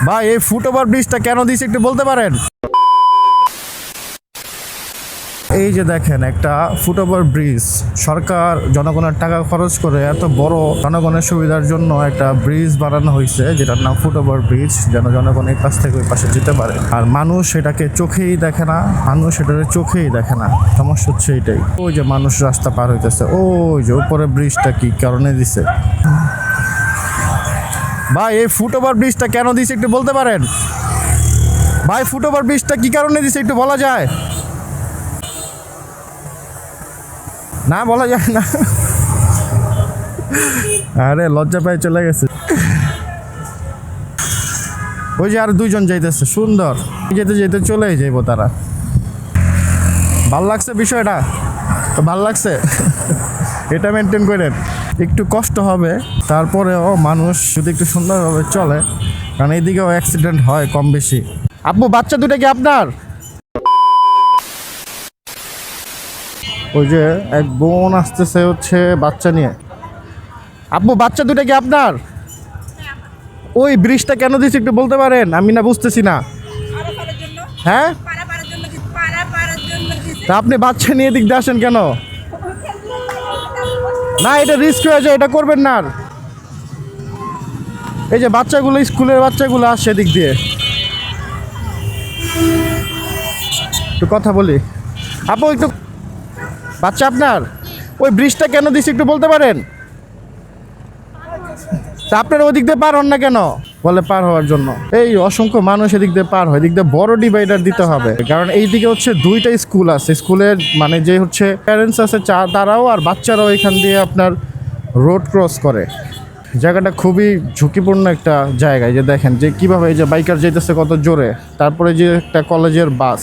ভাই এই ফুটওভার ব্রিজটা কেন দিয়েছে একটু বলতে পারেন? এই যে দেখেন একটা ফুটওভার ব্রিজ, সরকার জনগণের টাকা খরচ করে এত বড় জনগণের সুবিধার জন্য একটা ব্রিজ বানানো হয়েছে যেটার নাম ফুটওভার ব্রিজ, যেন জনগণ এই পাশ থেকে ওই পাশে যেতে পারে। আর মানুষ এটাকে চোখেই দেখে না, মানুষ এটাকে চোখেই দেখে না। সমস্যা হচ্ছে এটাই। ওই যে মানুষ রাস্তা পার হইতেছে, ওই যে উপরে ব্রিজটা কি কারণে দিছে? ভাই এই ফুটওভার ব্রিজটা কেন দিছে একটু বলতে পারেন? ভাই ফুটওভার ব্রিজটা কি কারণে দিছে একটু বলা যায়? না বলা যায় না। আরে লজ্জা পায় চলে গেছে। ওই যে আর দুইজন যাইতেছে, সুন্দর যেতে যেতে চলেই যাইব তারা। ভাল লাগছে বিষয়টা? ভাল লাগছে। এটা মেনটেন করেন। একটু কষ্ট হবে, তারপরেও মানুষ যদি একটু সুন্দরভাবে চলে, কারণ এইদিকেও অ্যাক্সিডেন্ট হয় কম বেশি। আপু বাচ্চা দুটা কি আপনার? ওই যে এক বোন আসতেছে হচ্ছে বাচ্চা নিয়ে। আপু বাচ্চা দুটা কি আপনার? ওই ব্রিজটা কেন দিয়েছে একটু বলতে পারেন? আমি না বুঝতেছি না। হ্যাঁ, তা আপনি বাচ্চা নিয়ে দিক দিয়ে আসেন কেন? না এটা রিস্ক হয়ে যায়, এটা করবেন না আর। এই যে বাচ্চাগুলো, স্কুলের বাচ্চাগুলো আসছে দিক দিয়ে। একটু কথা বলি। আপু একটু, বাচ্চা আপনার? ওই ব্রিজটা কেন দিচ্ছে একটু বলতে পারেন? তা আপনারা ওদিক দিয়ে পার হন না কেন? বলে পার হওয়ার জন্য। এই অসংখ্য মানুষ এদিক দিয়ে পার হয়, এদিক দিয়ে বড় ডিভাইডার দিতে হবে, কারণ এইদিকে হচ্ছে দুইটা স্কুল আছে। স্কুলের মানে যে হচ্ছে প্যারেন্টস আছে তারাও আর বাচ্চারাও এখান দিয়ে আপনার রোড ক্রস করে। জায়গাটা খুবই ঝুঁকিপূর্ণ একটা জায়গায়। যে দেখেন যে কীভাবে এই যে বাইকার যেতেছে কত জোরে, তারপরে যে একটা কলেজের বাস,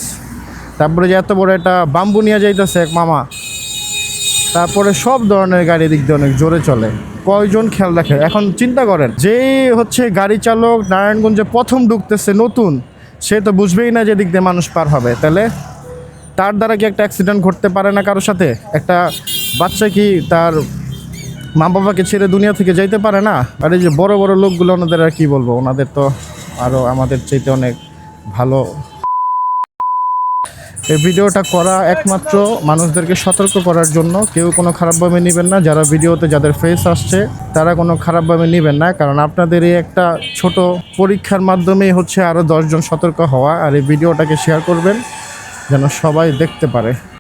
তারপরে যে এত বড় একটা বাম্বু নিয়ে যাইতেছে এক মামা, তারপরে সব ধরনের গাড়ি দিক দিয়ে অনেক জোরে চলে। কয়জন খেয়াল রাখে? এখন চিন্তা করেন, যেই হচ্ছে গাড়ি চালক নারায়ণগঞ্জে প্রথম ঢুকতেছে নতুন, সে তো বুঝবেই না যে দিক দিয়ে মানুষ পার হবে। তাহলে তার দ্বারা কি একটা অ্যাক্সিডেন্ট ঘটতে পারে না কারোর সাথে? একটা বাচ্চা কি তার মা বাবাকে ছেড়ে দুনিয়া থেকে যাইতে পারে না? আর এই যে বড় বড় লোকগুলো, ওনাদের আর কি বলবো, ওনাদের তো আরও আমাদের চাইতে অনেক ভালো। এই ভিডিওটা করা একমাত্র মানুষদেরকে সতর্ক করার জন্য। কেউ কোনো খারাপভাবে নেবেন না, যারা ভিডিওতে যাদের ফেস আসছে তারা কোনো খারাপভাবে নেবেন না, কারণ আপনাদের এই একটা ছোট পরীক্ষার মাধ্যমেই হচ্ছে আরও 10 জন সতর্ক হওয়া। আর এই ভিডিওটাকে শেয়ার করবেন যেন সবাই দেখতে পারে।